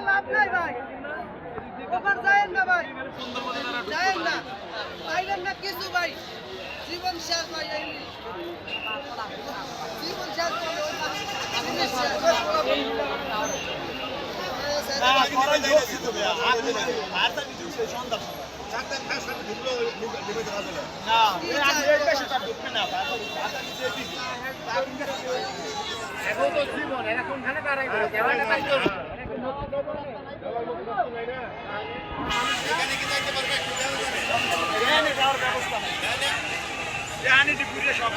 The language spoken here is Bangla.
লাভ নাই ভাই, ওখানে যায়েন না ভাই, যায়েন না, পাইলেন না কিছু ভাই, জীবন শেষ ভাই, জীবন শেষ সব